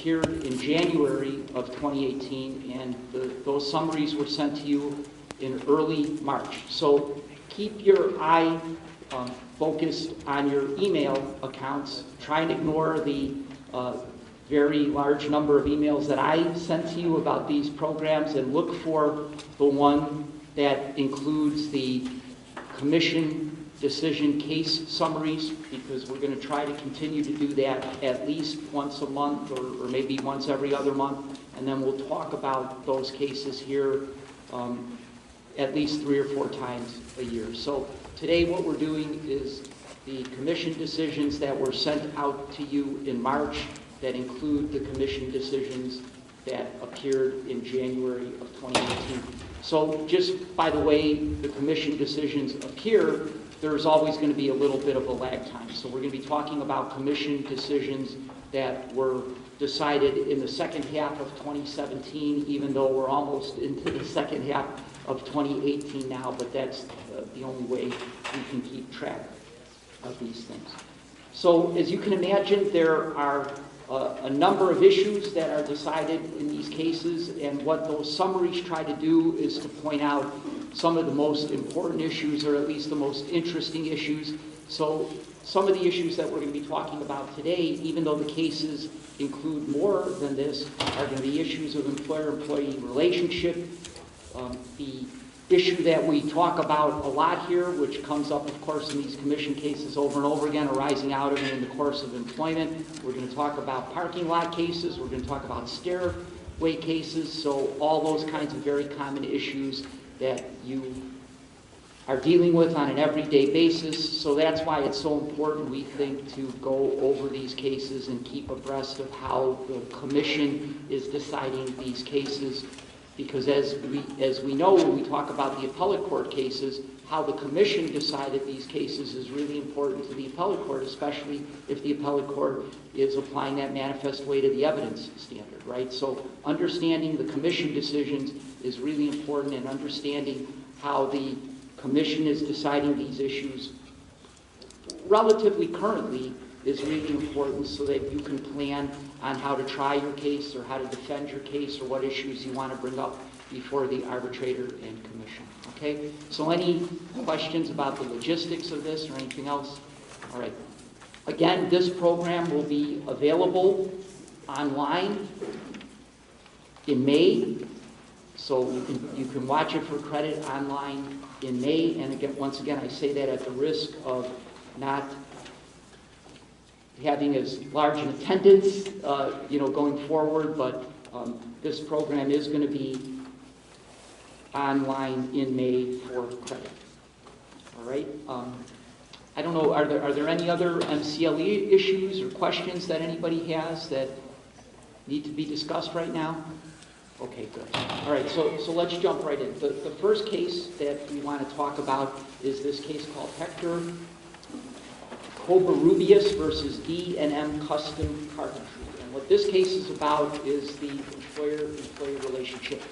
appeared in January of 2018, and those summaries were sent to you in early March. So keep your eye focused on your email accounts. Try and ignore the very large number of emails that I sent to you about these programs, and look for the one that includes the commission decision case summaries, because we're going to try to continue to do that at least once a month, or maybe once every other month, and then we'll talk about those cases here at least 3 or 4 times a year. So today what we're doing is the commission decisions that were sent out to you in March that include the commission decisions that appeared in January of 2018. So just by the way the commission decisions appear, there's always going to be a little bit of a lag time. So we're going to be talking about commission decisions that were decided in the second half of 2017, even though we're almost into the second half of 2018 now, but that's the only way we can keep track of these things. So as you can imagine, there are a number of issues that are decided in these cases, and what those summaries try to do is to point out some of the most important issues, or at least the most interesting issues. So some of the issues that we're going to be talking about today, even though the cases include more than this, are going to be issues of employer-employee relationship. The issue that we talk about a lot here, which comes up, of course, in these commission cases over and over again, arising out of and in the course of employment. We're going to talk about parking lot cases. We're going to talk about stairway cases. So all those kinds of very common issues that you are dealing with on an everyday basis. So that's why it's so important, we think, to go over these cases and keep abreast of how the commission is deciding these cases. Because as we know, when we talk about the appellate court cases, how the commission decided these cases is really important to the appellate court, especially if the appellate court is applying that manifest way to the evidence standard, right? So understanding the commission decisions is really important, and understanding how the commission is deciding these issues relatively currently is really important, so that you can plan on how to try your case, or how to defend your case, or what issues you want to bring up before the arbitrator and commission. Okay? So any questions about the logistics of this or anything else? All right. Again, this program will be available online in May. So you can watch it for credit online in May. And again, once again, I say that at the risk of not having as large an attendance, going forward, but this program is going to be online in May for credit. All right. I don't know. Are there any other MCLE issues or questions that anybody has that need to be discussed right now? Okay, good. All right. So let's jump right in. The first case that we want to talk about is this case called Hector Covarrubias versus D&M Custom Carpentry. And what this case is about is the employer-employee relationship.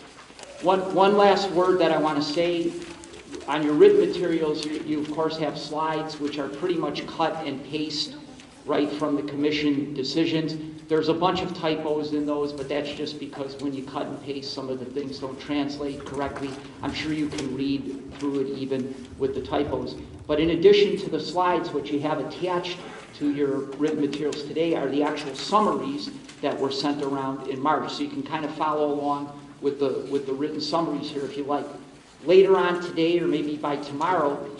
One last word that I want to say. On your written materials, you of course have slides which are pretty much cut and paste right from the commission decisions. There's a bunch of typos in those, but that's just because when you cut and paste, some of the things don't translate correctly. I'm sure you can read through it even with the typos. But in addition to the slides, what you have attached to your written materials today are the actual summaries that were sent around in March. So you can kind of follow along with the written summaries here if you like. Later on today, or maybe by tomorrow,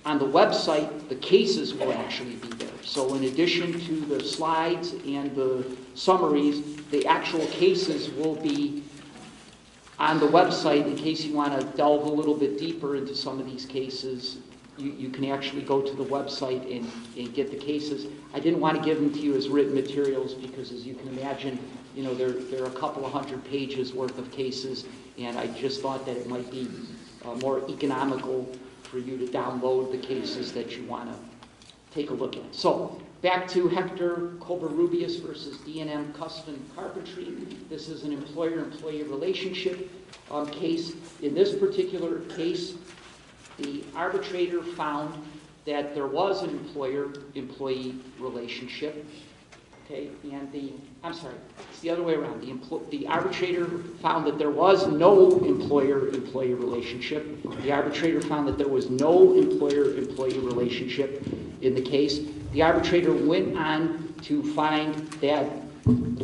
on the website, the cases will actually be there. So in addition to the slides and the summaries, the actual cases will be on the website in case you want to delve a little bit deeper into some of these cases. You can actually go to the website and get the cases. I didn't want to give them to you as written materials because, as you can imagine, there are a couple of hundred pages worth of cases, and I just thought that it might be more economical for you to download the cases that you want to take a look at. So back to Hector Covarrubias versus D&M Custom Carpentry. This is an employer-employee relationship case. In this particular case, the arbitrator found that there was an employer-employee relationship, okay, and I'm sorry, it's the other way around. The arbitrator found that there was no employer-employee relationship. The arbitrator found that there was no employer-employee relationship in the case. The arbitrator went on to find that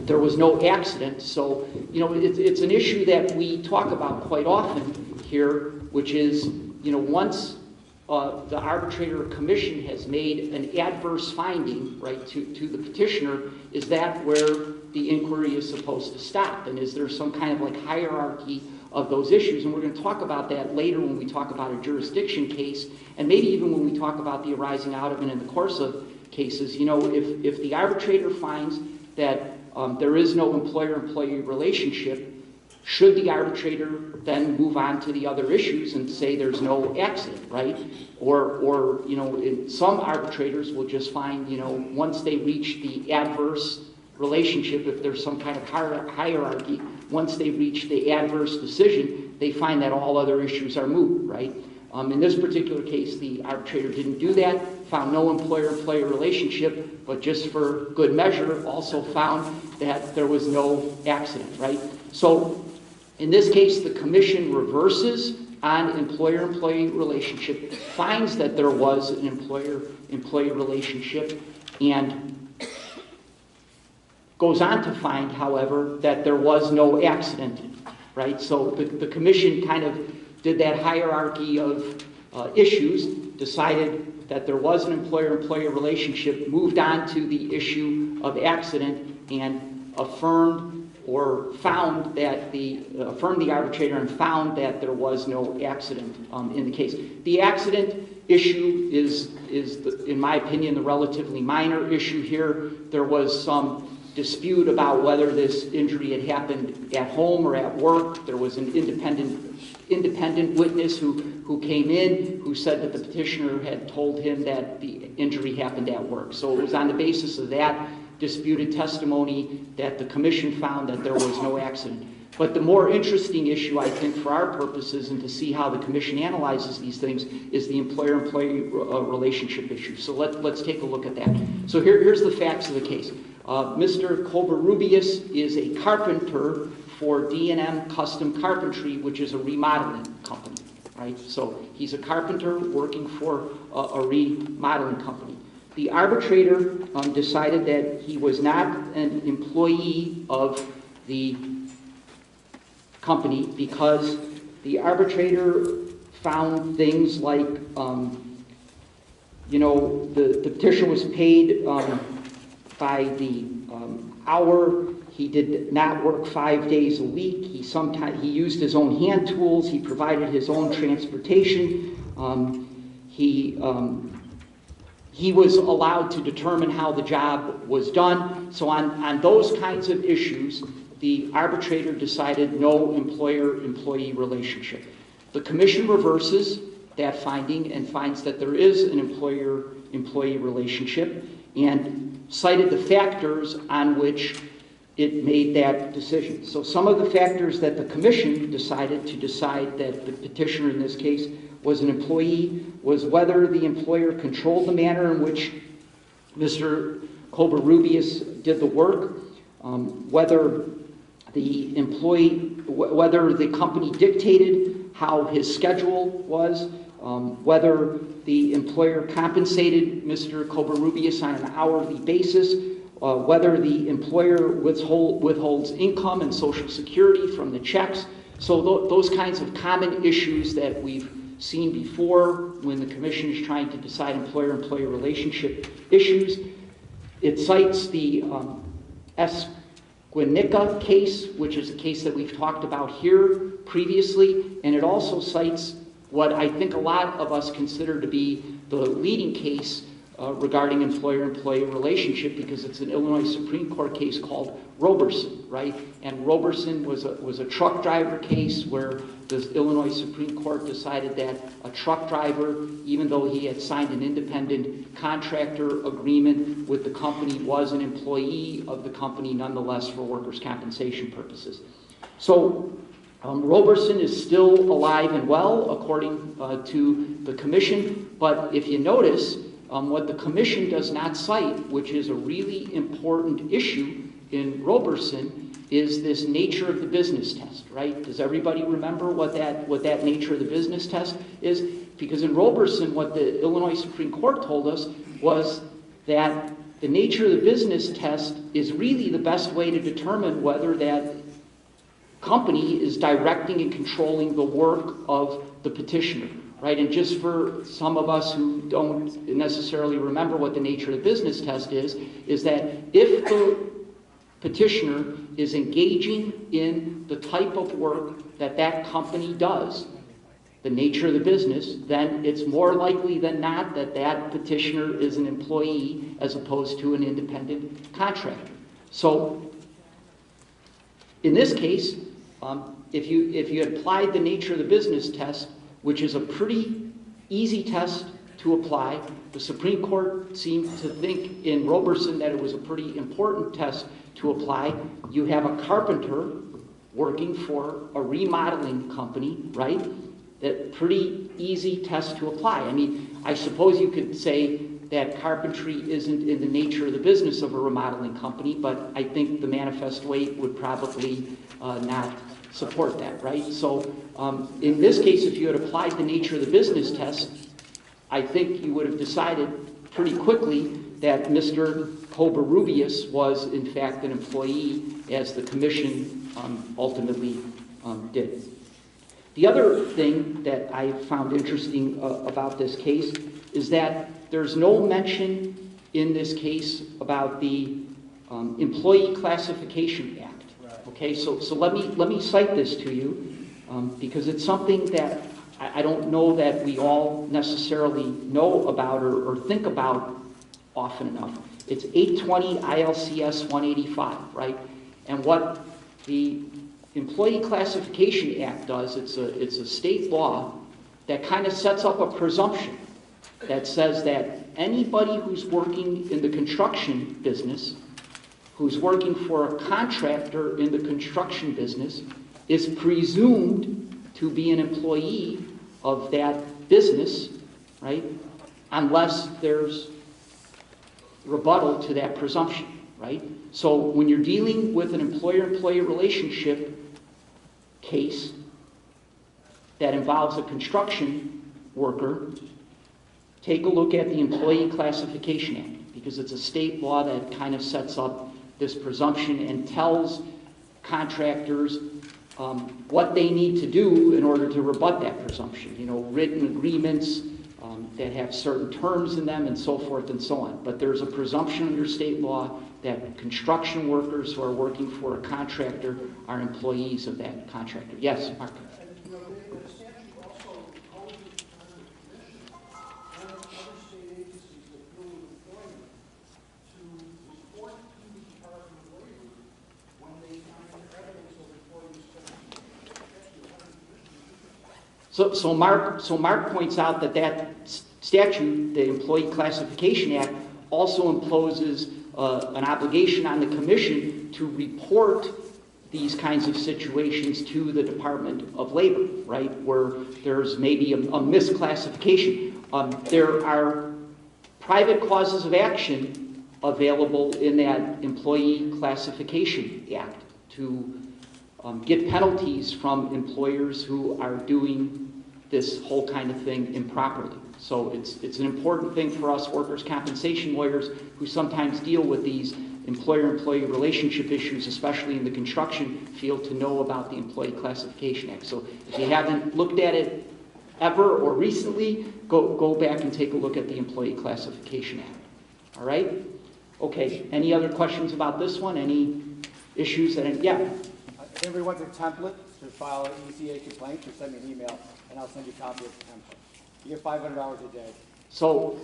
there was no accident. So, you know, it's an issue that we talk about quite often here, which is, you know, once the arbitrator or commission has made an adverse finding, right, to the petitioner, is that where the inquiry is supposed to stop? And is there some kind of like hierarchy of those issues? And we're going to talk about that later when we talk about a jurisdiction case, and maybe even when we talk about the arising out of and in the course of cases. You know, if the arbitrator finds that there is no employer-employee relationship, should the arbitrator then move on to the other issues and say there's no accident, right? Or you know, some arbitrators will just find, you know, once they reach the adverse relationship, if there's some kind of hierarchy, once they reach the adverse decision, they find that all other issues are moot, right? In this particular case, the arbitrator didn't do that, found no employer-employee relationship, but just for good measure, also found that there was no accident, right? So in this case, the commission reverses on employer-employee relationship, finds that there was an employer-employee relationship, and goes on to find, however, that there was no accident, right? So the commission kind of did that hierarchy of issues, decided that there was an employer-employee relationship, moved on to the issue of accident, and affirmed or found that affirmed the arbitrator and found that there was no accident in the case. The accident issue is in my opinion, the relatively minor issue here. There was some dispute about whether this injury had happened at home or at work. There was an independent witness who came in who said that the petitioner had told him that the injury happened at work. So it was on the basis of that disputed testimony that the commission found that there was no accident. But the more interesting issue, I think, for our purposes and to see how the commission analyzes these things is the employer-employee relationship issue. So let's take a look at that. So here's the facts of the case. Mr. Covarrubias is a carpenter for D&M Custom Carpentry, which is a remodeling company, right? So he's a carpenter working for a remodeling company. The arbitrator decided that he was not an employee of the company because the arbitrator found things like, you know, the petitioner was paid by the hour. He did not work 5 days a week. He used his own hand tools. He provided his own transportation. He was allowed to determine how the job was done. So on those kinds of issues, the arbitrator decided no employer-employee relationship. The commission reverses that finding and finds that there is an employer-employee relationship and cited the factors on which it made that decision. So some of the factors that the commission decided to decide that the petitioner in this case was an employee was whether the employer controlled the manner in which Mr. Covarrubias did the work, whether the company dictated how his schedule was, whether the employer compensated Mr. Covarrubias on an hourly basis, whether the employer withholds income and Social Security from the checks. So those kinds of common issues that we've seen before when the commission is trying to decide employer-employee relationship issues. It cites the Esquinica case, which is a case that we've talked about here previously, and it also cites what I think a lot of us consider to be the leading case regarding employer-employee relationship, because it's an Illinois Supreme Court case called Roberson, right? And Roberson was a truck driver case where the Illinois Supreme Court decided that a truck driver, even though he had signed an independent contractor agreement with the company, was an employee of the company nonetheless for workers' compensation purposes. So Roberson is still alive and well, according to the commission, but if you notice, what the commission does not cite, which is a really important issue in Roberson, is this nature of the business test, right? Does everybody remember what that nature of the business test is? Because in Roberson, what the Illinois Supreme Court told us was that the nature of the business test is really the best way to determine whether that company is directing and controlling the work of the petitioner, right? And just for some of us who don't necessarily remember what the nature of the business test is that if the petitioner is engaging in the type of work that that company does, the nature of the business, then it's more likely than not that that petitioner is an employee as opposed to an independent contractor. So in this case, if you had applied the nature of the business test, which is a pretty easy test to apply, the Supreme Court seemed to think in Roberson that it was a pretty important test to apply. You have a carpenter working for a remodeling company, right? That pretty easy test to apply. I mean, I suppose you could say that carpentry isn't in the nature of the business of a remodeling company, but I think the manifest weight would probably not support that, right? So in this case, if you had applied the nature of the business test, I think you would have decided pretty quickly that Mr. Covarrubias was, in fact, an employee, as the commission ultimately did. The other thing that I found interesting about this case is that there's no mention in this case about the Employee Classification Act. Okay, so let me cite this to you because it's something that I don't know that we all necessarily know about or think about often enough. It's 820 ILCS 185, right? And what the Employee Classification Act does, it's a state law that kind of sets up a presumption that says that anybody who's working in the construction business, who's working for a contractor in the construction business, is presumed to be an employee of that business, right? Unless there's rebuttal to that presumption, right? So when you're dealing with an employer-employee relationship case that involves a construction worker, take a look at the Employee Classification Act, because it's a state law that kind of sets up this presumption and tells contractors what they need to do in order to rebut that presumption. You know, written agreements that have certain terms in them and so forth and so on. But there's a presumption under state law that construction workers who are working for a contractor are employees of that contractor. Yes, Mark? So Mark points out that statute, the Employee Classification Act, also imposes an obligation on the commission to report these kinds of situations to the Department of Labor, right, where there's maybe a misclassification. There are private causes of action available in that Employee Classification Act to get penalties from employers who are doing this whole kind of thing improperly. So it's an important thing for us workers' compensation lawyers who sometimes deal with these employer-employee relationship issues, especially in the construction field, to know about the Employee Classification Act. So if you haven't looked at it ever or recently, go back and take a look at the Employee Classification Act. All right? Okay, any other questions about this one? Any issues that, yeah? If anybody wants a template to file an ECA complaint, just send me an email, and I'll send you a copy of the template. You get $500 a day. So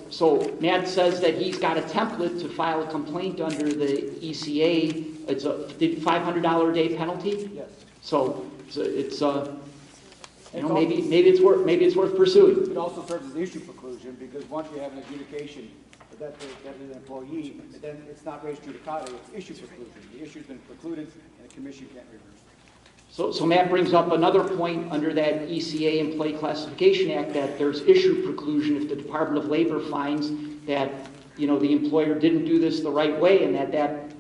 Matt says that he's got a template to file a complaint under the ECA. It's a $500 a day penalty. Yes. So it's you know, maybe it's worth pursuing. It also serves as issue preclusion because once you have an adjudication that is an employee, then it's not res judicata, it's issue preclusion. The issue's been precluded, and the commission can't reverse it. So Matt brings up another point under that ECA Employee Classification Act, that there's issue preclusion if the Department of Labor finds that, you know, the employer didn't do this the right way and that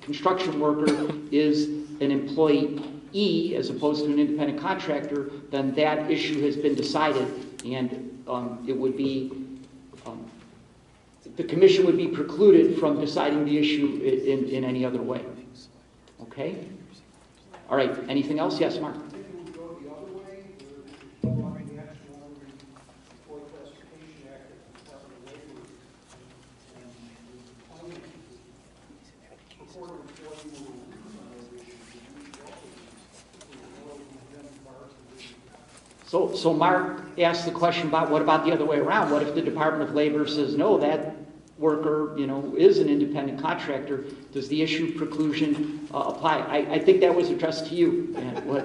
construction worker is an employee as opposed to an independent contractor, then that issue has been decided, and it would be, the commission would be precluded from deciding the issue in any other way. Okay? All right, anything else? Yes, Mark? So Mark asked the question about what about the other way around? What if the Department of Labor says, no, that worker, you know, is an independent contractor? Does the issue preclusion apply? I think that was addressed to you.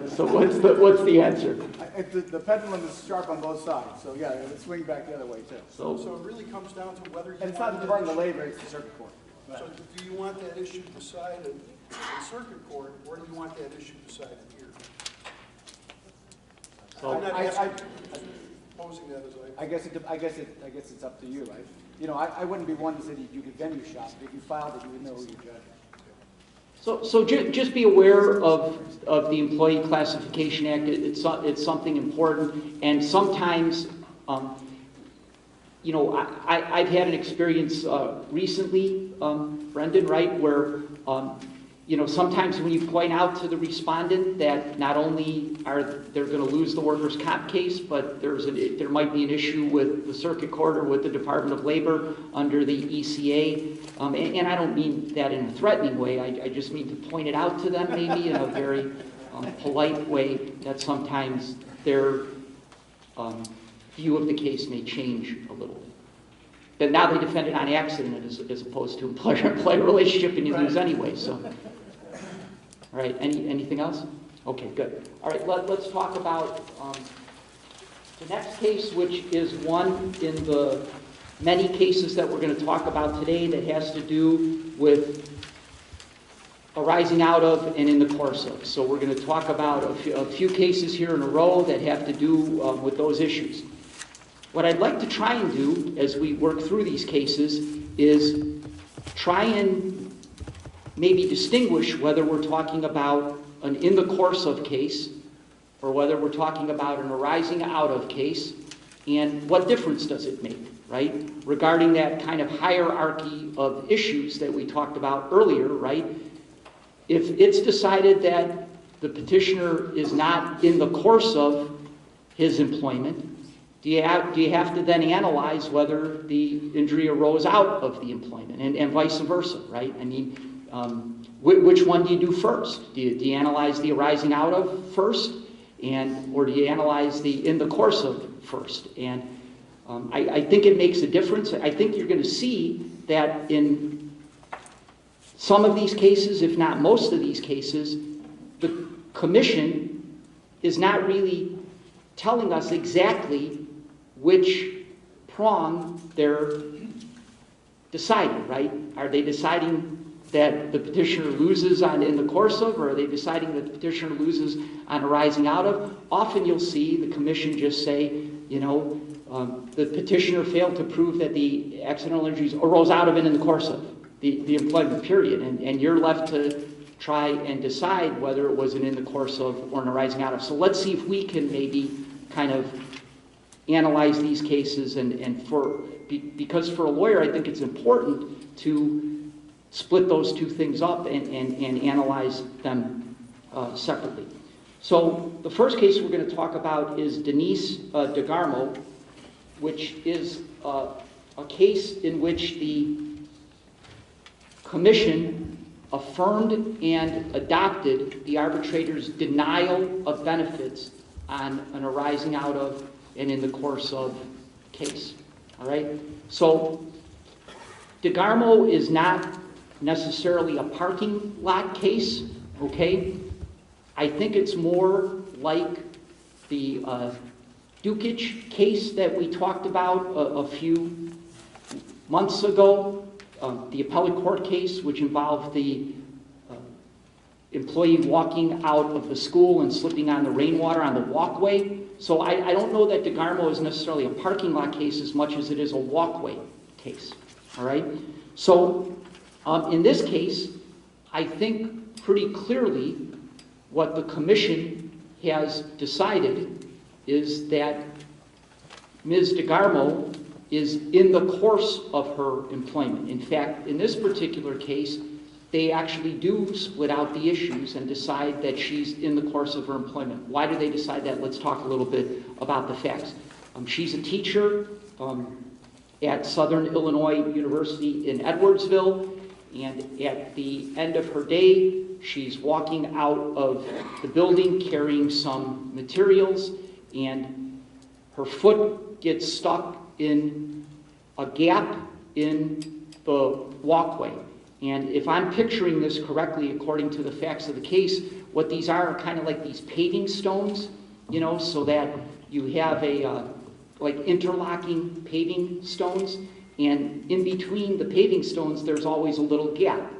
So what's the answer? The pendulum is sharp on both sides, so yeah, it would swing back the other way too. So it really comes down to whether you And it's not the Department of Labor, it's the Circuit Court. So do you want that issue decided in circuit court, or do you want that issue decided here? So I'm not asking, posing that as I guess it's up to you. I wouldn't be one to say that you could venue shop, but if you filed it, you would know who you judge. So just be aware of the Employee Classification Act. It's something important, and sometimes, you know, I've had an experience recently, Brendan, right, where you know, sometimes when you point out to the respondent that not only are they're going to lose the workers' comp case, but there might be an issue with the circuit court or with the Department of Labor under the ECA, and I don't mean that in a threatening way. I just mean to point it out to them maybe in a very polite way that sometimes their view of the case may change a little bit. But now they defend it on accident as opposed to employer-employee relationship, and you lose anyway. So. All right, anything else? Okay, good. All right, let's talk about the next case, which is one in the many cases that we're going to talk about today that has to do with arising out of and in the course of. So we're going to talk about a few cases here in a row that have to do with those issues. What I'd like to try and do as we work through these cases is try and maybe distinguish whether we're talking about an in the course of case or whether we're talking about an arising out of case, and what difference does it make, right? Regarding that kind of hierarchy of issues that we talked about earlier, right? If it's decided that the petitioner is not in the course of his employment, do you have to then analyze whether the injury arose out of the employment and vice versa, right? I mean, which one do you do first? Do you analyze the arising out of first, or do you analyze the in the course of first? And I think it makes a difference. I think you're going to see that in some of these cases, if not most of these cases, the commission is not really telling us exactly which prong they're deciding, right? Are they deciding that the petitioner loses on in the course of, or are they deciding that the petitioner loses on arising out of? Often you'll see the commission just say, you know, the petitioner failed to prove that the accidental injuries arose out of and in the course of the employment period, and you're left to try and decide whether it was an in the course of or an arising out of. So let's see if we can maybe kind of analyze these cases, because for a lawyer I think it's important to split those two things up and analyze them separately. So the first case we're going to talk about is Denise DeGarmo, which is a case in which the commission affirmed and adopted the arbitrator's denial of benefits on an arising out of and in the course of case. All right? So DeGarmo is not necessarily a parking lot case, okay? I think it's more like the Dukic case that we talked about a few months ago, the appellate court case, which involved the employee walking out of the school and slipping on the rainwater on the walkway. So I don't know that DeGarmo is necessarily a parking lot case as much as it is a walkway case, all right? So in this case, I think pretty clearly what the commission has decided is that Ms. DeGarmo is in the course of her employment. In fact, in this particular case, they actually do split out the issues and decide that she's in the course of her employment. Why do they decide that? Let's talk a little bit about the facts. She's a teacher at Southern Illinois University in Edwardsville, and at the end of her day, she's walking out of the building carrying some materials, and her foot gets stuck in a gap in the walkway. And if I'm picturing this correctly, according to the facts of the case, what these are kind of like these paving stones, you know, so that you have like interlocking paving stones, and in between the paving stones, there's always a little gap.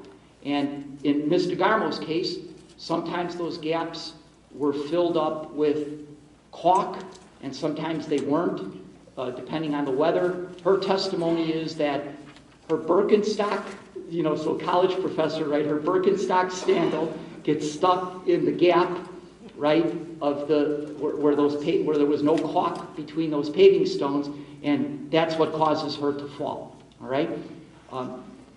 And in Ms. DeGarmo's case, sometimes those gaps were filled up with caulk, and sometimes they weren't, depending on the weather. Her testimony is that her Birkenstock, you know, so college professor, right, her Birkenstock sandal gets stuck in the gap, right, of the, where there was no caulk between those paving stones, and that's what causes her to fall, all right?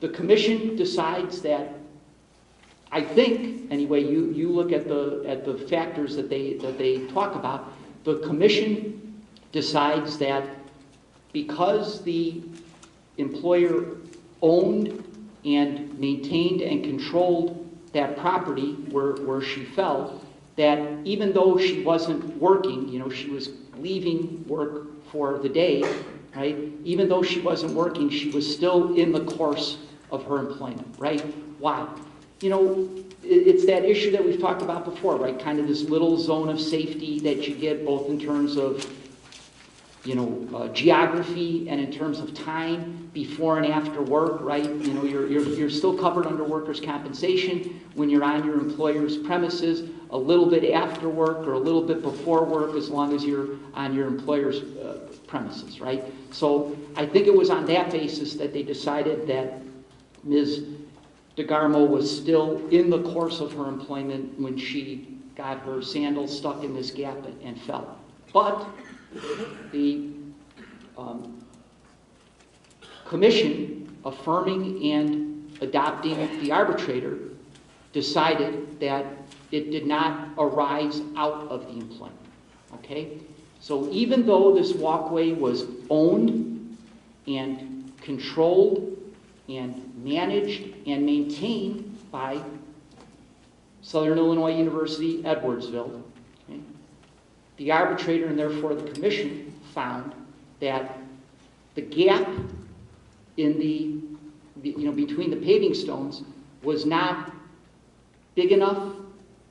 The commission decides that, I think, anyway, you look at the factors that they talk about, the commission decides that because the employer owned and maintained and controlled that property where she fell, that even though she wasn't working, you know, she was leaving work for the day, right? Even though she wasn't working, she was still in the course of her employment, right? Why? You know, it's that issue that we've talked about before, right? Kind of this little zone of safety that you get both in terms of, you know, geography and in terms of time before and after work, right? You know, you're still covered under workers' compensation when you're on your employer's premises, a little bit after work or a little bit before work, as long as you're on your employer's premises, right? So I think it was on that basis that they decided that Ms. DeGarmo was still in the course of her employment when she got her sandal stuck in this gap and fell. But the commission, affirming and adopting the arbitrator, decided that it did not arise out of the employment, okay? So even though this walkway was owned and controlled and managed and maintained by Southern Illinois University, Edwardsville, okay, the arbitrator and therefore the commission found that the gap in the, you know, between the paving stones was not big enough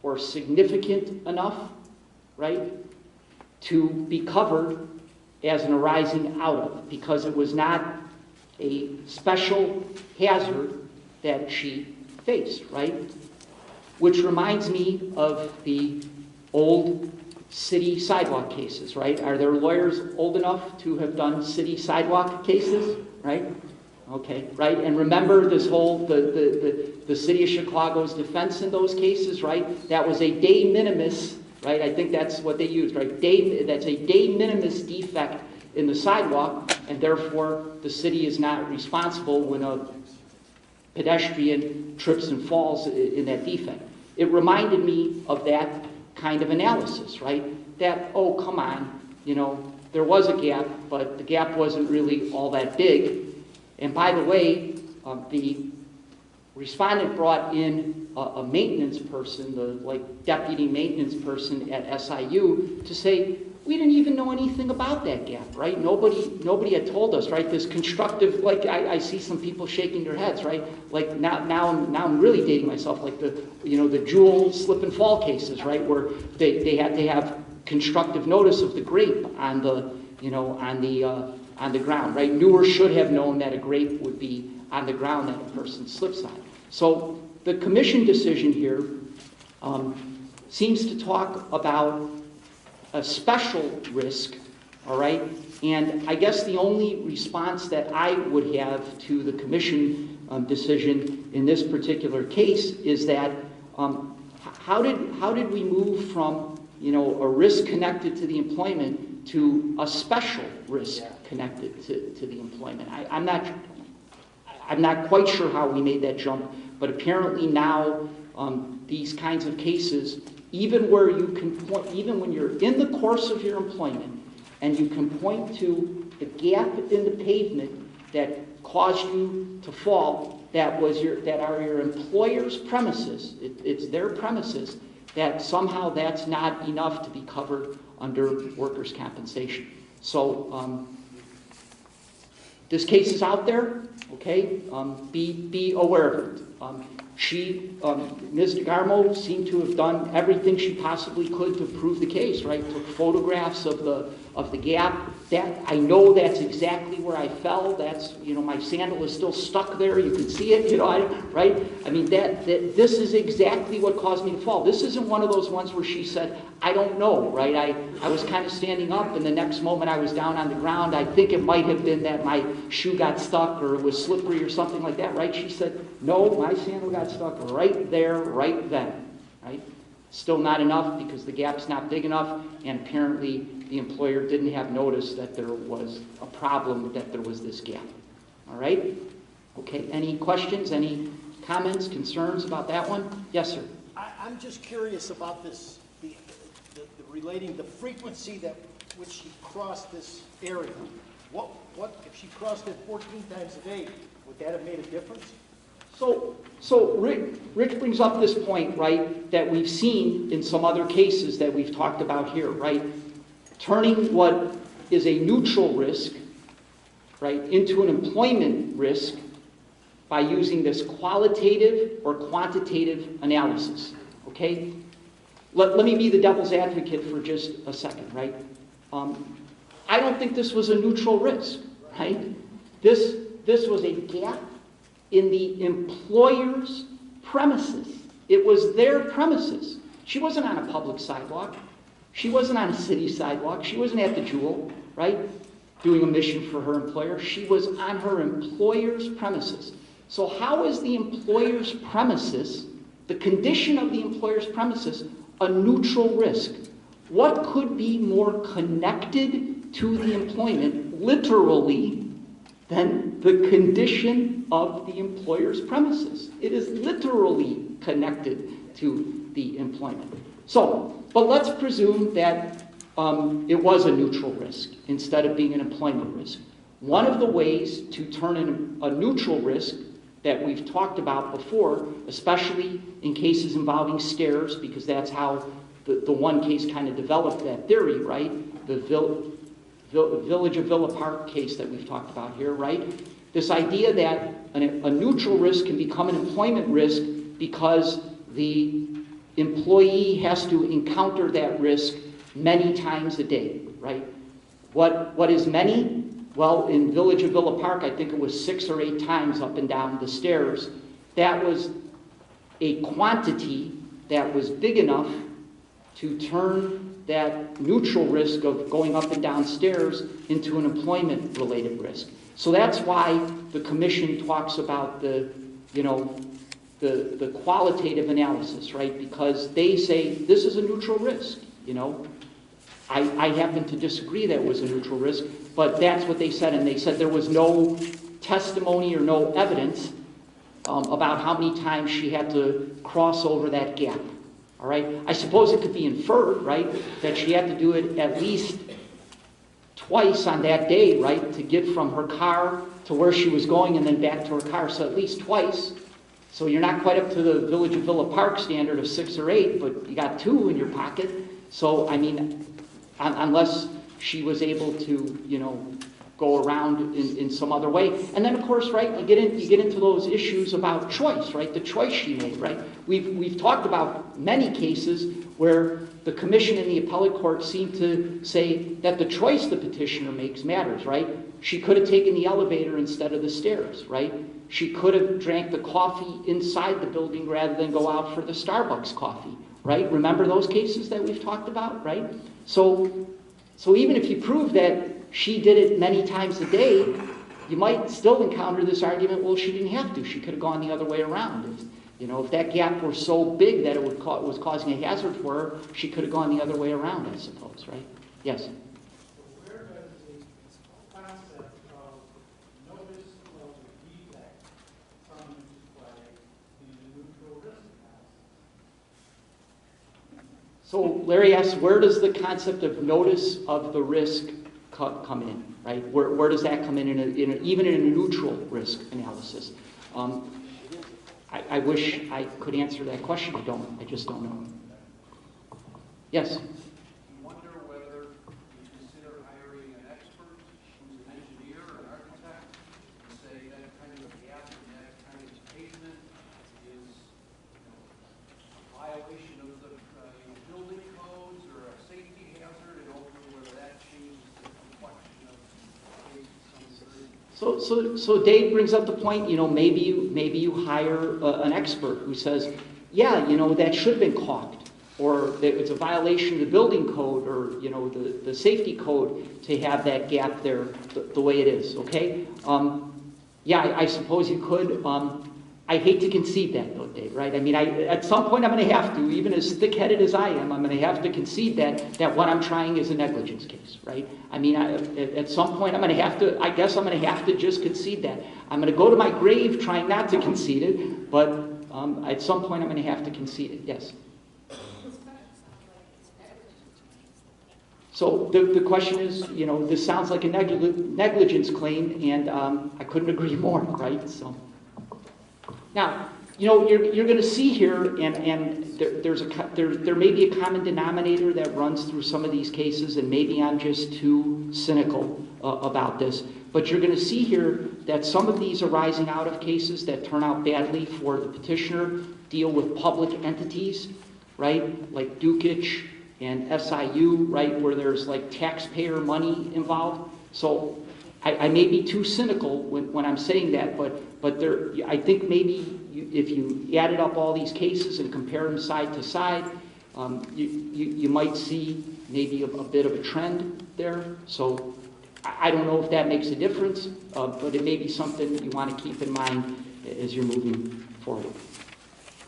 or significant enough, right, to be covered as an arising out of, because it was not a special hazard that she faced, right? Which reminds me of the old city sidewalk cases, right? Are there lawyers old enough to have done city sidewalk cases, right? Okay, right? And remember this whole, the city of Chicago's defense in those cases, right? That was a de minimis, right? I think that's what they used, right? That's a de minimis defect in the sidewalk, and therefore the city is not responsible when a pedestrian trips and falls in that defect. It reminded me of that kind of analysis, right? That, oh, come on, you know, there was a gap, but the gap wasn't really all that big. And by the way, the respondent brought in a maintenance person, the deputy maintenance person at SIU, to say, we didn't even know anything about that gap, right? Nobody had told us, right? This constructive, like I see some people shaking their heads, right? Like now I'm really dating myself, like the Jewel slip and fall cases, right? Where they had to have constructive notice of the grape on the, you know, on the ground, right? Knew or should have known that a grape would be on the ground that a person slips on. So the commission decision here seems to talk about a special risk all right? And I guess the only response that I would have to the commission decision in this particular case is that how did we move from, you know, a risk connected to the employment to a special risk connected to the employment? I'm not quite sure how we made that jump, but apparently now these kinds of cases, even where you can point, even when you're in the course of your employment and you can point to the gap in the pavement that caused you to fall, that are your employer's premises, it's their premises, that somehow that's not enough to be covered under workers' compensation. So this case is out there, okay? Be aware of it. Ms. DeGarmo seemed to have done everything she possibly could to prove the case, right? Took photographs of the gap. That, I know that's exactly where I fell. That's, you know, my sandal is still stuck there. You can see it, you know, right? I mean, this is exactly what caused me to fall. This isn't one of those ones where she said, I don't know, right? I was kind of standing up, and the next moment I was down on the ground. I think it might have been that my shoe got stuck or it was slippery or something like that, right? She said, no, my sandal got stuck right there, right then, right? Still not enough because the gap's not big enough, and apparently the employer didn't have notice that there was a problem, that there was this gap. All right? Okay, any questions, any comments, concerns about that one? Yes, sir. I'm just curious about this, the relating the frequency that which she crossed this area. What if she crossed it 14 times a day? Would that have made a difference? So Rich brings up this point, right, that we've seen in some other cases that we've talked about here, right? Turning what is a neutral risk, right, into an employment risk by using this qualitative or quantitative analysis, okay? Let me be the devil's advocate for just a second, right? I don't think this was a neutral risk, right? This was a gap in the employer's premises. It was their premises. She wasn't on a public sidewalk. She wasn't on a city sidewalk. She wasn't at the Jewel, right, doing a mission for her employer. She was on her employer's premises. So how is the employer's premises, the condition of the employer's premises, a neutral risk? What could be more connected to the employment, literally, than the condition of the employer's premises? It is literally connected to the employment. So, but let's presume that it was a neutral risk instead of being an employment risk. One of the ways to turn in a neutral risk that we've talked about before, especially in cases involving stairs, because that's how the one case kind of developed that theory, right? The Village of Villa Park case that we've talked about here, right? This idea that a neutral risk can become an employment risk because the employee has to encounter that risk many times a day, right? What is many? Well, in Village of Villa Park, I think it was 6 or 8 times up and down the stairs. That was a quantity that was big enough to turn that neutral risk of going up and down stairs into an employment-related risk. So that's why the commission talks about the qualitative analysis, right? Because they say this is a neutral risk, you know. I happen to disagree that it was a neutral risk, but that's what they said, and they said there was no testimony or no evidence about how many times she had to cross over that gap. All right? I suppose it could be inferred, right, that she had to do it at least twice on that day, right, to get from her car to where she was going and then back to her car, so at least twice. So you're not quite up to the Village of Villa Park standard of 6 or 8, but you got 2 in your pocket. So, I mean, unless she was able to, you know, go around in some other way. And then, of course, right, you get into those issues about choice, right? The choice she made, right? We've talked about many cases where the commission and the appellate court seem to say that the choice the petitioner makes matters, right? She could have taken the elevator instead of the stairs, right? She could have drank the coffee inside the building rather than go out for the Starbucks coffee, right? Remember those cases that we've talked about, right? So So even if you prove that she did it many times a day, you might still encounter this argument, well, she didn't have to. She could have gone the other way around. If that gap were so big that it was causing a hazard for her, she could have gone the other way around, I suppose, right? Yes? Where does the concept of notice of defect come into play in the neutral risk analysis? So Larry asks, where does the concept of notice of the risk come in, right? Where does that come in, even in a neutral risk analysis? I wish I could answer that question. I just don't know. Yes? You wonder whether you consider hiring an expert who's an engineer or an architect to say that kind of a gap and that kind of pavement is a violation of the building codes or a safety hazard, and ultimately whether that changes the complexion of So Dave brings up the point, maybe you hire an expert who says, yeah, that should have been caulked, or that it's a violation of the building code, or the safety code to have that gap there the way it is. Okay? Yeah, I suppose you could. I hate to concede that, though, Dave. Right? I mean, at some point I'm going to have to, even as thick-headed as I am, I'm going to have to concede that what I'm trying is a negligence case. Right? I mean, at some point I'm going to have to. I guess I'm going to have to just concede that. I'm going to go to my grave trying not to concede it, but at some point I'm going to have to concede it. Yes. So the question is, this sounds like a negligence claim, and I couldn't agree more, right? So now, you're going to see here, and there may be a common denominator that runs through some of these cases, and maybe I'm just too cynical about this, but you're going to see here that some of these arising out of cases that turn out badly for the petitioner deal with public entities, right? Like Dukich and SIU, right, where there's like taxpayer money involved. So I may be too cynical when I'm saying that, but there, I think maybe if you added up all these cases and compare them side to side, you might see maybe a bit of a trend there. So I don't know if that makes a difference, but it may be something you want to keep in mind as you're moving forward.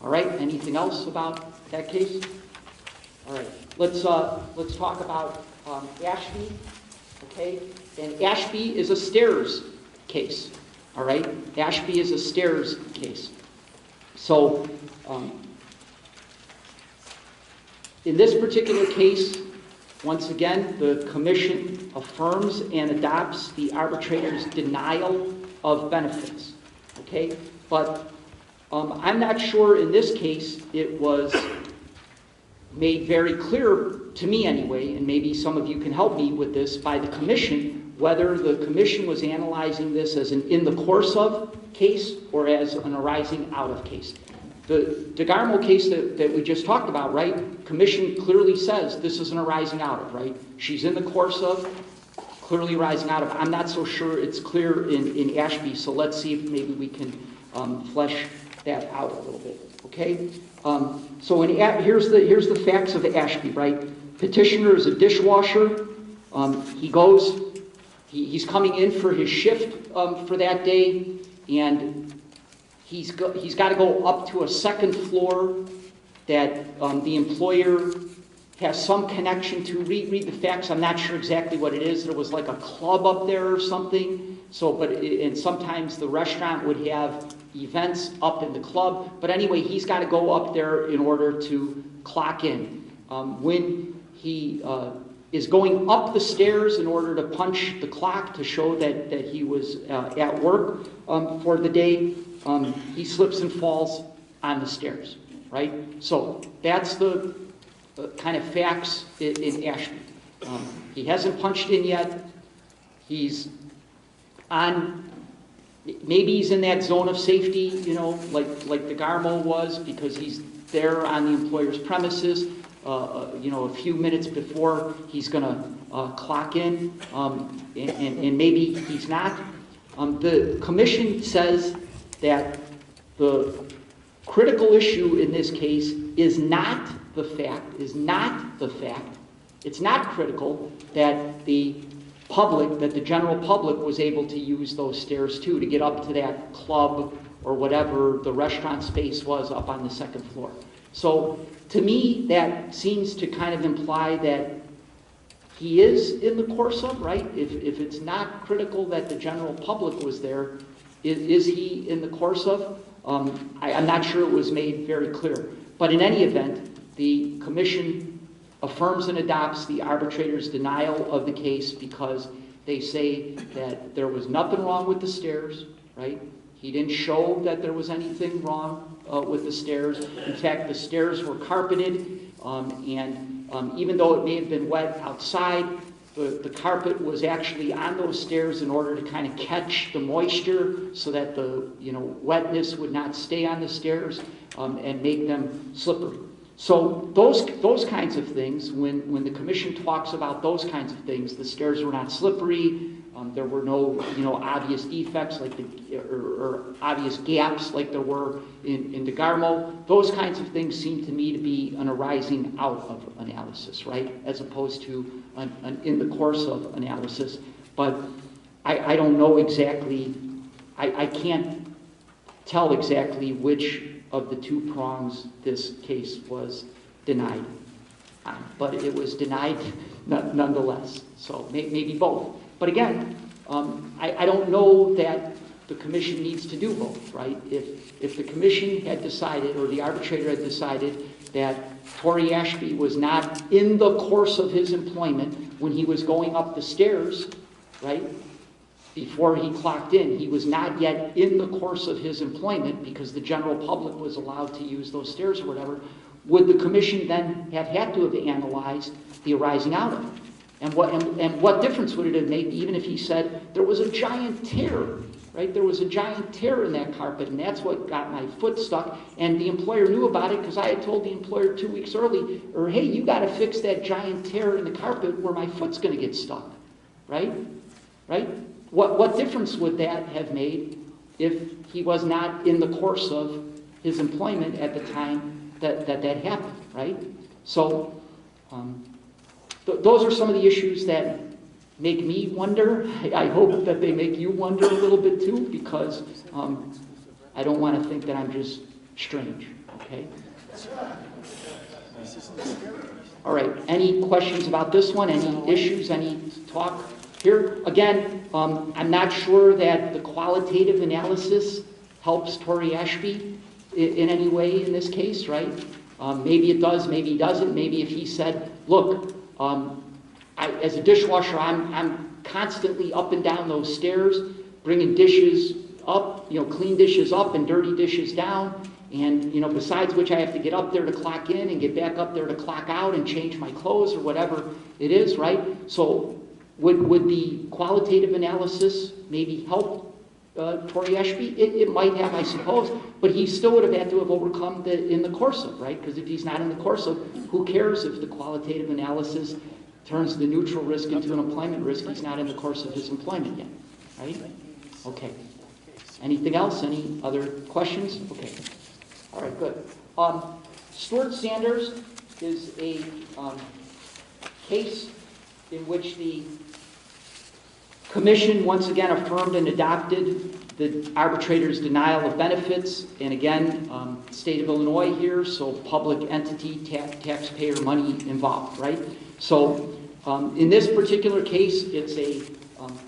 All right, anything else about that case? All right, let's talk about Ashby, okay? And Ashby is a stairs case, all right? Ashby is a stairs case. So in this particular case, once again, the commission affirms and adopts the arbitrator's denial of benefits, okay? But I'm not sure in this case it was made very clear to me anyway, and maybe some of you can help me with this, by the commission, whether the commission was analyzing this as an in the course of case or as an arising out of case. The DeGarmo case that we just talked about, right, commission clearly says this is an arising out of, right? She's in the course of, clearly arising out of. I'm not so sure it's clear in Ashby, so let's see if maybe we can flesh that out a little bit, okay? So here's the facts of Ashby, right? Petitioner is a dishwasher. He's coming in for his shift for that day, and he's got to go up to a second floor that the employer has some connection to. Read the facts. I'm not sure exactly what it is. There was like a club up there or something. So, and sometimes the restaurant would have events up in the club. But anyway, he's got to go up there in order to clock in. When he is going up the stairs in order to punch the clock to show that he was at work for the day, he slips and falls on the stairs, right? So that's the kind of facts in Ashby. He hasn't punched in yet. He's on, maybe he's in that zone of safety, like the DeGarmo was, because he's there on the employer's premises, a few minutes before he's going to clock in, and maybe he's not. The commission says that the critical issue in this case is not the fact It's not critical that the public, that the general public was able to use those stairs too, to get up to that club or whatever the restaurant space was up on the second floor. So to me, that seems to kind of imply that he is in the course of, right? If it's not critical that the general public was there, is he in the course of? I'm not sure it was made very clear. But in any event, the commission affirms and adopts the arbitrator's denial of the case because they say that there was nothing wrong with the stairs, right? He didn't show that there was anything wrong with the stairs. In fact, the stairs were carpeted, and even though it may have been wet outside, the carpet was actually on those stairs in order to kind of catch the moisture so that the wetness would not stay on the stairs and make them slippery. So those kinds of things, when the commission talks about those kinds of things, the stairs were not slippery, there were no obvious defects like or obvious gaps like there were in DeGarmo. Those kinds of things seem to me to be an arising out of analysis, right, as opposed to an in the course of analysis. But I don't know exactly. I can't tell exactly which of the two prongs this case was denied on, but it was denied nonetheless. So maybe both. But again, I don't know that the commission needs to do both, right? If the commission had decided, or the arbitrator had decided, that Torrey Ashby was not in the course of his employment when he was going up the stairs, right? Before he clocked in, he was not yet in the course of his employment because the general public was allowed to use those stairs or whatever. Would the commission then have had to have analyzed the arising out of it? And what difference would it have made even if he said there was a giant tear, right? There was a giant tear in that carpet, and that's what got my foot stuck. And the employer knew about it because I had told the employer 2 weeks early, or hey, you got to fix that giant tear in the carpet where my foot's going to get stuck, right? Right? What difference would that have made if he was not in the course of his employment at the time that happened, right? So those are some of the issues that make me wonder. I hope that they make you wonder a little bit too, because I don't want to think that I'm just strange, okay? All right, any questions about this one? Any issues, any talk? Here, again, I'm not sure that the qualitative analysis helps Torrey Ashby in any way in this case, right? Maybe it does, maybe it doesn't. Maybe if he said, look, as a dishwasher, I'm constantly up and down those stairs, bringing dishes up, clean dishes up and dirty dishes down. And, besides which I have to get up there to clock in and get back up there to clock out and change my clothes or whatever it is, right? So would the qualitative analysis maybe help Torrey Ashby? It might have, I suppose, but he still would have had to have overcome in the course of, right? Because if he's not in the course of, who cares if the qualitative analysis turns the neutral risk into an employment risk? He's not in the course of his employment yet, right? Okay. Anything else? Any other questions? Okay. All right, good. Stuart Sanders is a case in which the commission once again affirmed and adopted the arbitrator's denial of benefits. And again, state of Illinois here, so public entity, taxpayer money involved, right? So in this particular case, it's a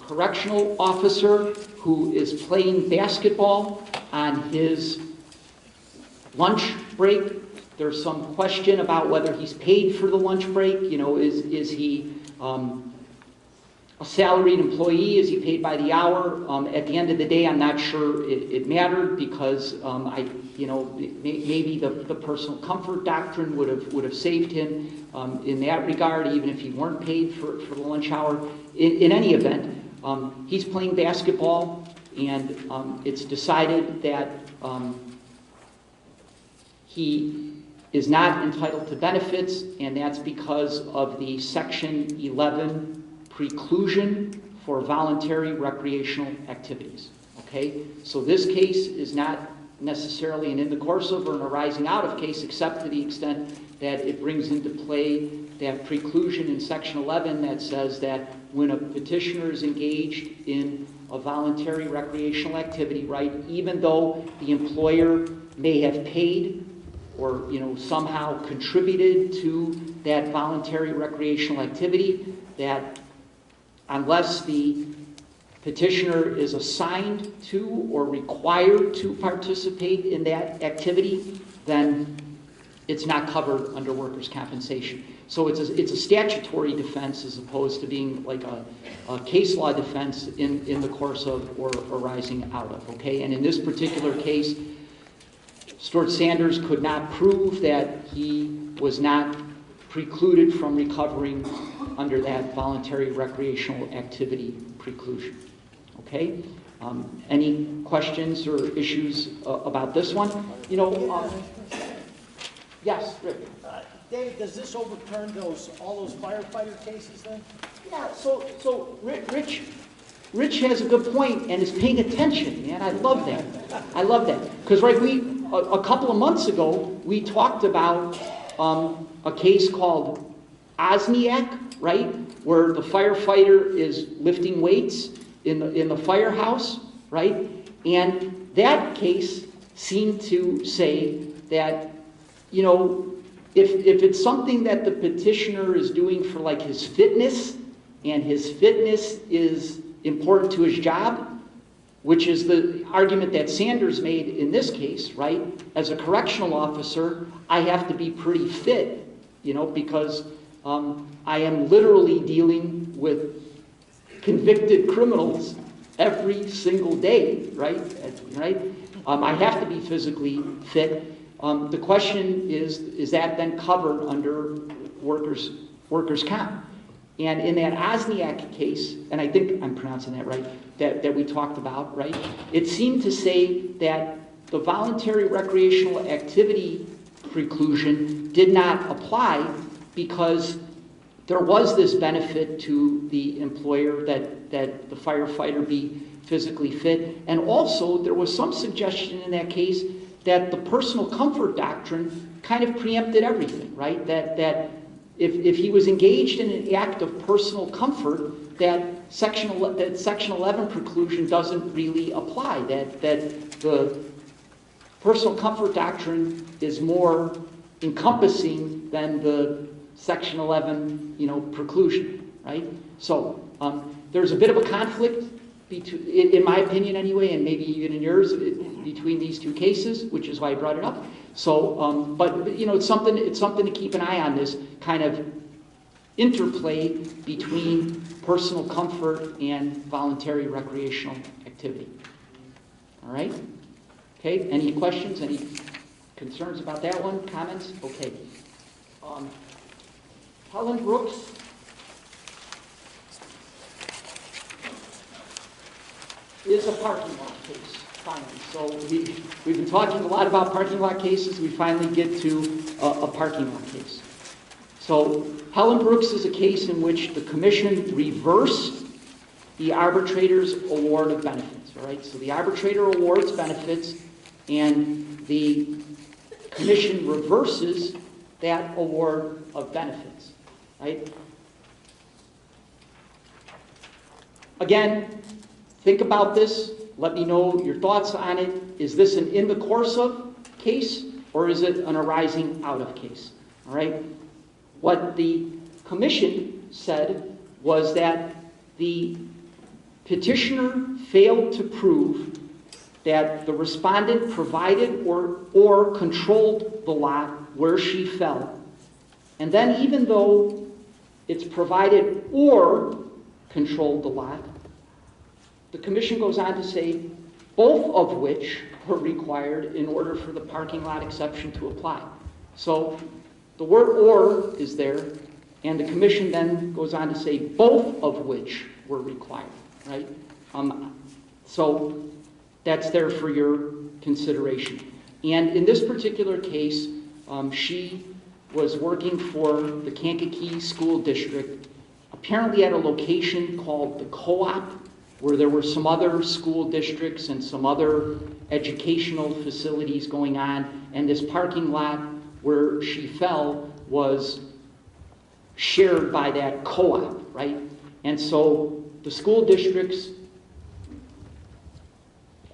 correctional officer who is playing basketball on his lunch break. There's some question about whether he's paid for the lunch break. Is he a salaried employee? Is he paid by the hour? At the end of the day, I'm not sure it mattered because maybe the personal comfort doctrine would have saved him in that regard, even if he weren't paid for the lunch hour. In any event, he's playing basketball, and it's decided that he is not entitled to benefits, and that's because of the Section 11 preclusion for voluntary recreational activities. Okay, so this case is not necessarily an in the course of or an arising out of case, except to the extent that it brings into play that preclusion in Section 11 that says that when a petitioner is engaged in a voluntary recreational activity, right, even though the employer may have paid or, somehow contributed to that voluntary recreational activity, that unless the petitioner is assigned to or required to participate in that activity, then it's not covered under workers' compensation. So it's a statutory defense as opposed to being like a case law defense in the course of or arising out of, okay? And in this particular case, Stuart Sanders could not prove that he was not precluded from recovering under that voluntary recreational activity preclusion, okay? Any questions or issues about this one? Yes, Rick. Dave, does this overturn all those firefighter cases then? Yeah, so Rich has a good point and is paying attention, man. I love that. Because, right, a couple of months ago, we talked about a case called Osniak, right, where the firefighter is lifting weights in the firehouse, right? And that case seemed to say that, if it's something that the petitioner is doing for like his fitness, and his fitness is important to his job, which is the argument that Sanders made in this case, right? As a correctional officer, I have to be pretty fit, because I am literally dealing with convicted criminals every single day, right? I have to be physically fit. The question is that then covered under workers' comp? And in that Osniak case, and I think I'm pronouncing that right, that we talked about, right? It seemed to say that the voluntary recreational activity preclusion did not apply because there was this benefit to the employer that the firefighter be physically fit. And also there was some suggestion in that case that the personal comfort doctrine kind of preempted everything, right? That if he was engaged in an act of personal comfort, that Section 11 preclusion doesn't really apply, that the personal comfort doctrine is more encompassing than the Section 11, preclusion, right? So there's a bit of a conflict, in my opinion anyway, and maybe even in yours, between these two cases, which is why I brought it up. So, but it's something to keep an eye on, this kind of interplay between personal comfort and voluntary recreational activity. All right? Okay, any questions, any concerns about that one? Comments? Okay. Helen Brooks. Is a parking lot case, finally. So we've been talking a lot about parking lot cases. We finally get to a parking lot case. So Helen Brooks is a case in which the commission reversed the arbitrator's award of benefits. All right. So the arbitrator awards benefits, and the commission reverses that award of benefits. Right. Again, think about this. Let me know your thoughts on it. Is this an in the course of case, or is it an arising out of case? All right. What the commission said was that the petitioner failed to prove that the respondent provided or controlled the lot where she fell. And then even though it's provided or controlled the lot, the commission goes on to say both of which were required in order for the parking lot exception to apply. So the word or is there, and the commission then goes on to say both of which were required, right? So that's there for your consideration. And in this particular case, she was working for the Kankakee School District, apparently at a location called the Co-op, where there were some other school districts and some other educational facilities going on, and this parking lot where she fell was shared by that co-op, right? And so the school district's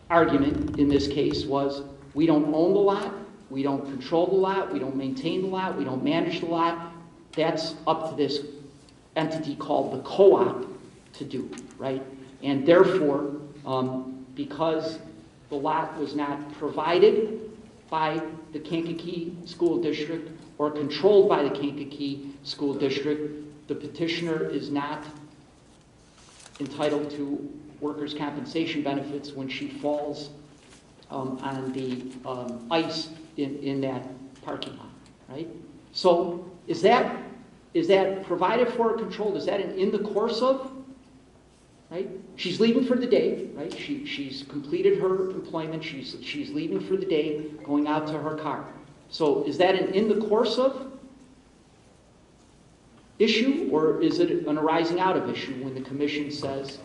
argument in this case was, we don't own the lot, we don't control the lot, we don't maintain the lot, we don't manage the lot. That's up to this entity called the co-op to do, right? And therefore, because the lot was not provided by the Kankakee School District or controlled by the Kankakee School District, the petitioner is not entitled to workers' compensation benefits when she falls on the ice in that parking lot, right? So is that provided for or controlled? Is that in the course of, right? She's leaving for the day, right? She's completed her employment. She's leaving for the day, going out to her car. So is that in the course of issue, or is it an arising out of issue when the commission says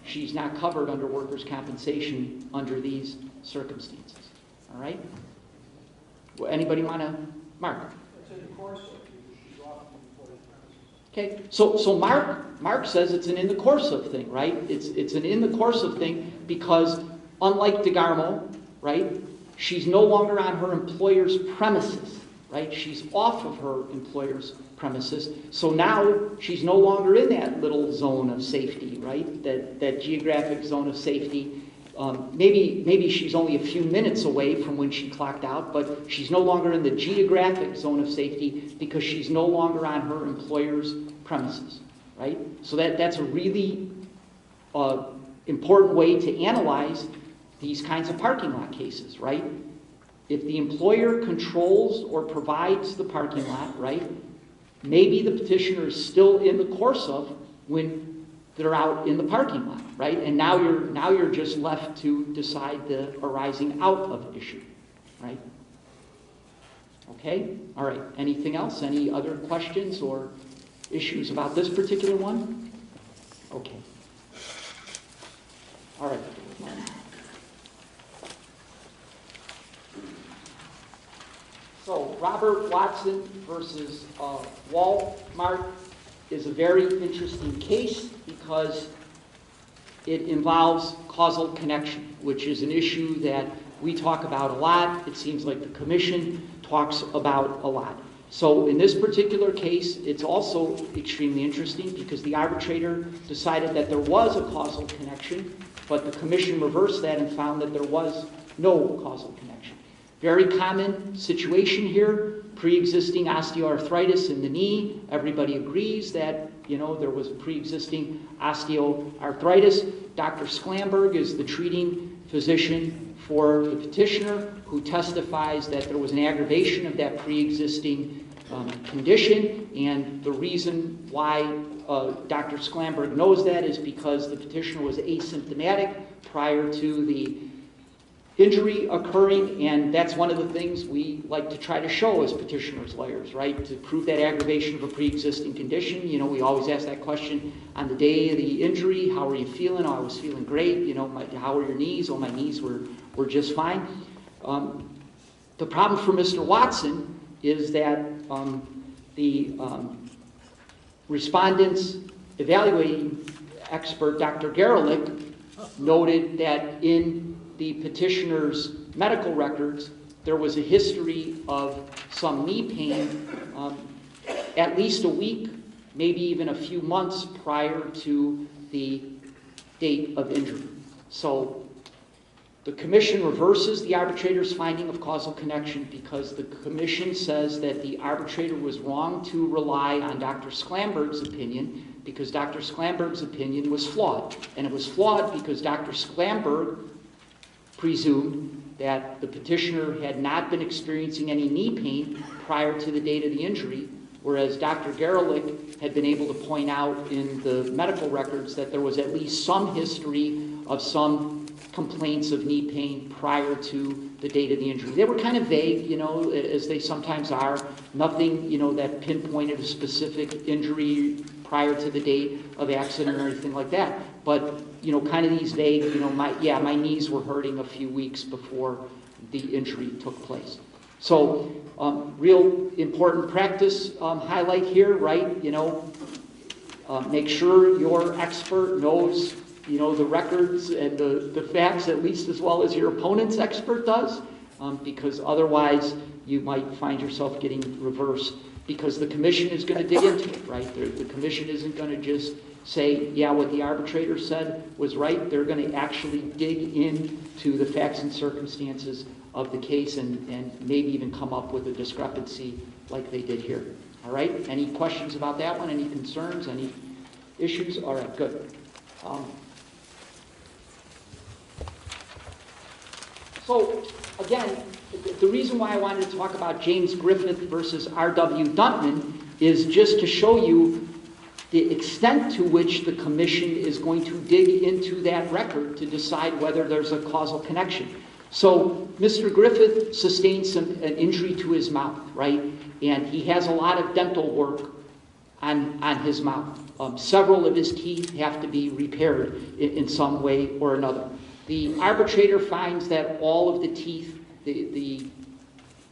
she's not covered under workers' compensation under these circumstances? All right? Well, anybody want to, Mark? It's in the course of, she's off the employee premises. Okay, so Mark says it's an in the course of thing, right? It's an in the course of thing because unlike DeGarmo, right, she's no longer on her employer's premises, right? She's off of her employer's premises. So now she's no longer in that little zone of safety, right? That geographic zone of safety. Maybe she's only a few minutes away from when she clocked out, but she's no longer in the geographic zone of safety because she's no longer on her employer's premises, right? So that's a really important way to analyze these kinds of parking lot cases, right? If the employer controls or provides the parking lot, right, maybe the petitioner is still in the course of when they're out in the parking lot, right? And now you're just left to decide the arising out of issue, right? Okay? All right. Anything else? Any other questions or issues about this particular one? Okay. All right. So Robert Watson versus Walmart is a very interesting case because it involves causal connection, which is an issue that we talk about a lot. It seems like the commission talks about a lot. So in this particular case, it's also extremely interesting because the arbitrator decided that there was a causal connection, but the commission reversed that and found that there was no causal connection. Very common situation here, pre-existing osteoarthritis in the knee. Everybody agrees that, there was pre-existing osteoarthritis. Dr. Sklamberg is the treating physician for the petitioner who testifies that there was an aggravation of that pre-existing condition, and the reason why Dr. Sklamberg knows that is because the petitioner was asymptomatic prior to the injury occurring, and that's one of the things we like to try to show as petitioners' lawyers, right? To prove that aggravation of a pre-existing condition. We always ask that question on the day of the injury. How are you feeling? Oh, I was feeling great. How are your knees? Oh, my knees were just fine. The problem for Mr. Watson is that the respondent's evaluating expert, Dr. Gerlich, noted that in the petitioner's medical records, there was a history of some knee pain at least a week, maybe even a few months prior to the date of injury. So the commission reverses the arbitrator's finding of causal connection because the commission says that the arbitrator was wrong to rely on Dr. Sklamberg's opinion because Dr. Sklamberg's opinion was flawed. And it was flawed because Dr. Sklamberg presumed that the petitioner had not been experiencing any knee pain prior to the date of the injury, whereas Dr. Gerlich had been able to point out in the medical records that there was at least some history of some complaints of knee pain prior to the date of the injury. They were kind of vague, as they sometimes are, Nothing, you know, that pinpointed a specific injury prior to the date of accident or anything like that. But, you know, kind of these vague, you know, my knees were hurting a few weeks before the injury took place. So, real important practice highlight here, right? You know, make sure your expert knows, you know, the records and the facts at least as well as your opponent's expert does, because otherwise you might find yourself getting reversed, because the commission is going to dig into it, right? The commission isn't going to just say, yeah, what the arbitrator said was right. They're going to actually dig into the facts and circumstances of the case and maybe even come up with a discrepancy like they did here. All right? Any questions about that one? Any concerns? Any issues? All right, good. So, again, the reason why I wanted to talk about James Griffith versus R.W. Duntman is just to show you the extent to which the commission is going to dig into that record to decide whether there's a causal connection. So, Mr. Griffith sustained an injury to his mouth, right? And he has a lot of dental work on his mouth. Several of his teeth have to be repaired in some way or another. The arbitrator finds that all of the teeth, the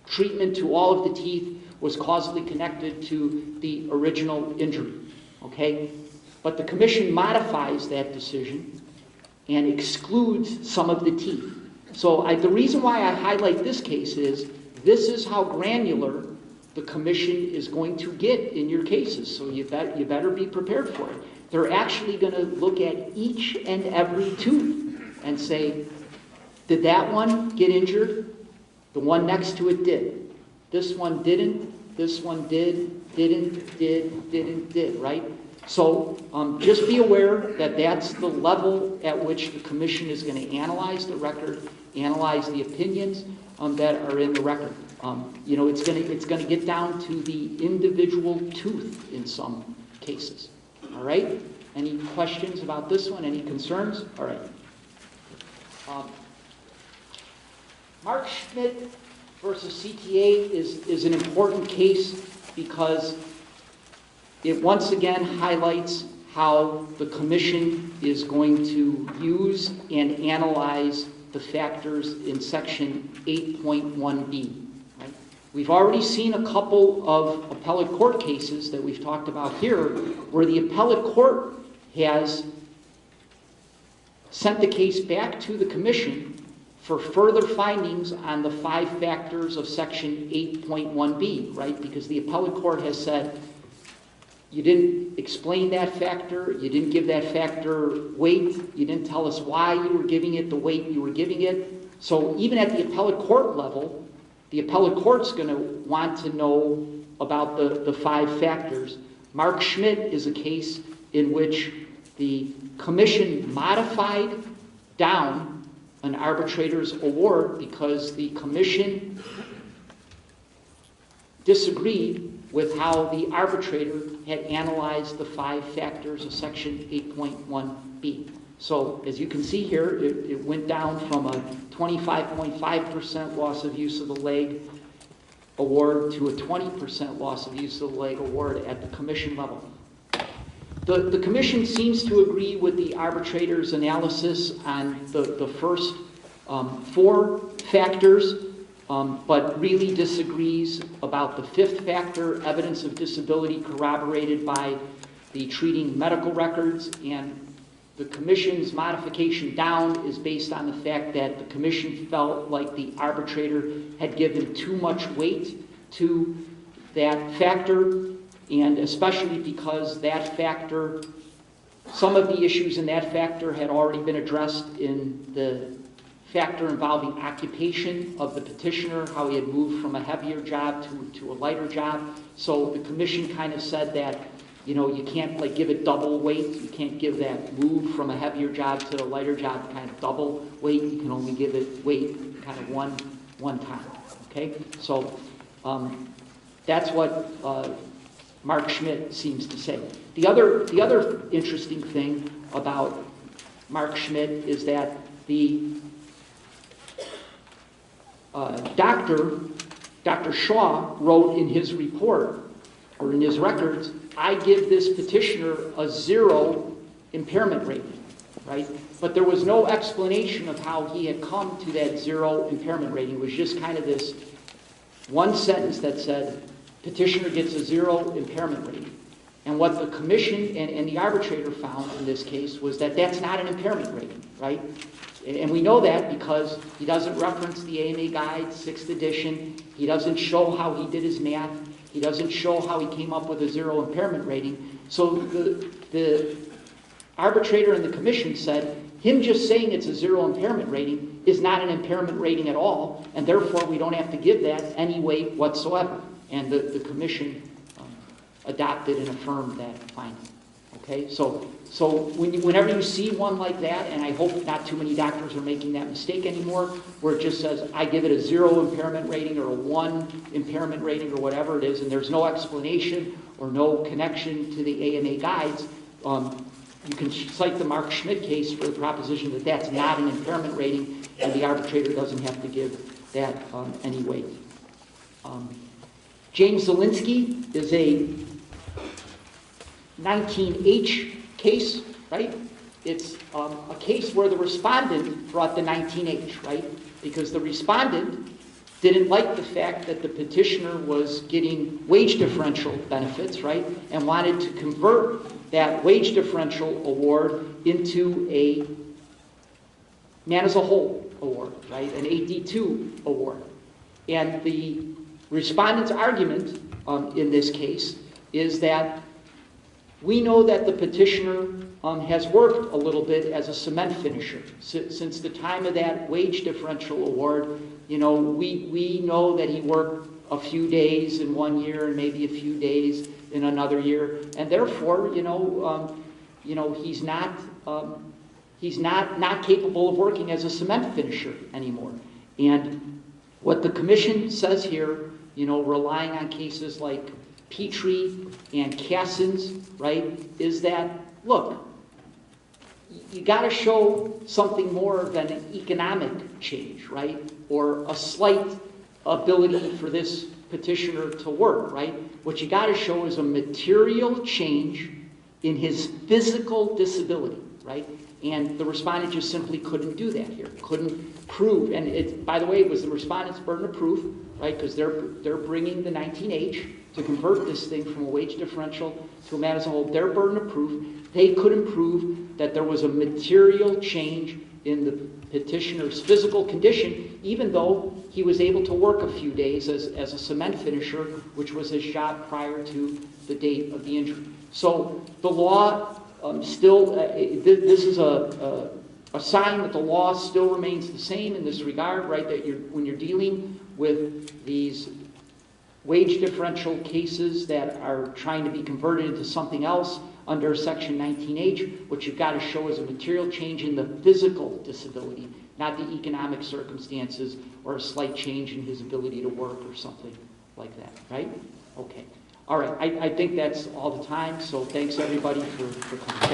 treatment to all of the teeth was causally connected to the original injury, okay? But the commission modifies that decision and excludes some of the teeth. So the reason why I highlight this case is this is how granular the commission is going to get in your cases, so you better be prepared for it. They're actually going to look at each and every tooth and say, did that one get injured? The one next to it did. This one didn't. This one did, didn't, right? So just be aware that that's the level at which the commission is going to analyze the record, analyze the opinions that are in the record. You know, it's going to get down to the individual tooth in some cases. All right? Any questions about this one? Any concerns? All right. Mark Schmidt versus CTA is an important case because it once again highlights how the commission is going to use and analyze the factors in section 8.1b. Right? We've already seen a couple of appellate court cases that we've talked about here where the appellate court has sent the case back to the commission for further findings on the 5 factors of section 8.1b, right? Because the appellate court has said, you didn't explain that factor, you didn't give that factor weight, you didn't tell us why you were giving it the weight you were giving it. So even at the appellate court level, the appellate court's going to want to know about the 5 factors. Mark Schmidt is a case in which the commission modified down an arbitrator's award because the commission disagreed with how the arbitrator had analyzed the 5 factors of section 8.1b. So as you can see here, it went down from a 25.5% loss of use of the leg award to a 20% loss of use of the leg award at the commission level. The commission seems to agree with the arbitrator's analysis on the first 4 factors, but really disagrees about the 5th factor, evidence of disability corroborated by the treating medical records, and the commission's modification down is based on the fact that the commission felt like the arbitrator had given too much weight to that factor, and especially because that factor, some of the issues in that factor had already been addressed in the factor involving occupation of the petitioner, how he had moved from a heavier job to a lighter job. So the commission kind of said that, you know, you can't like give it double weight. You can't give that move from a heavier job to a lighter job kind of double weight. You can only give it weight kind of one time. Okay, so that's what Mark Schmidt seems to say. The other interesting thing about Mark Schmidt is that the doctor Dr. Shaw wrote in his report, or in his records, I give this petitioner a 0 impairment rating, right? But there was no explanation of how he had come to that 0 impairment rating. It was just kind of this one sentence that said, petitioner gets a 0 impairment rating. And what the commission and the arbitrator found in this case was that that's not an impairment rating, right? And we know that because he doesn't reference the AMA Guide, 6th edition. He doesn't show how he did his math. He doesn't show how he came up with a 0 impairment rating. So the arbitrator and the commission said, him just saying it's a 0 impairment rating is not an impairment rating at all, and therefore we don't have to give that any weight whatsoever. And the commission adopted and affirmed that finding. Okay, so whenever you see one like that, and I hope not too many doctors are making that mistake anymore, where it just says, I give it a 0 impairment rating or a 1 impairment rating or whatever it is, and there's no explanation or no connection to the AMA guides, you can cite the Mark Schmidt case for the proposition that that's not an impairment rating, and the arbitrator doesn't have to give that any weight. James Zielinski is a 19H case, right? It's a case where the respondent brought the 19H, right? Because the respondent didn't like the fact that the petitioner was getting wage differential benefits, right? And wanted to convert that wage differential award into a man as a whole award, right? An AD2 award. And the respondent's argument in this case is that we know that the petitioner has worked a little bit as a cement finisher. Since the time of that wage differential award, you know, we know that he worked a few days in one year and maybe a few days in another year, and therefore, he's not capable of working as a cement finisher anymore. And what the commission says here, you know, relying on cases like Petrie and Cassins, right, is that, look, you got to show something more than an economic change, right, or a slight ability for this petitioner to work, right? What you got to show is a material change in his physical disability, right? And the respondent just simply couldn't do that here, couldn't prove. And it, by the way, it was the respondent's burden of proof, right? Because they're bringing the 19H to convert this thing from a wage differential to a man as a whole. Their burden of proof. They couldn't prove that there was a material change in the petitioner's physical condition, even though he was able to work a few days as a cement finisher, which was his job prior to the date of the injury. So the law still, this is a sign that the law still remains the same in this regard, right? That when you're dealing with these wage differential cases that are trying to be converted into something else under Section 19H, what you've got to show is a material change in the physical disability, not the economic circumstances or a slight change in his ability to work or something like that, right? Okay. All right. I think that's all the time, so thanks everybody for coming.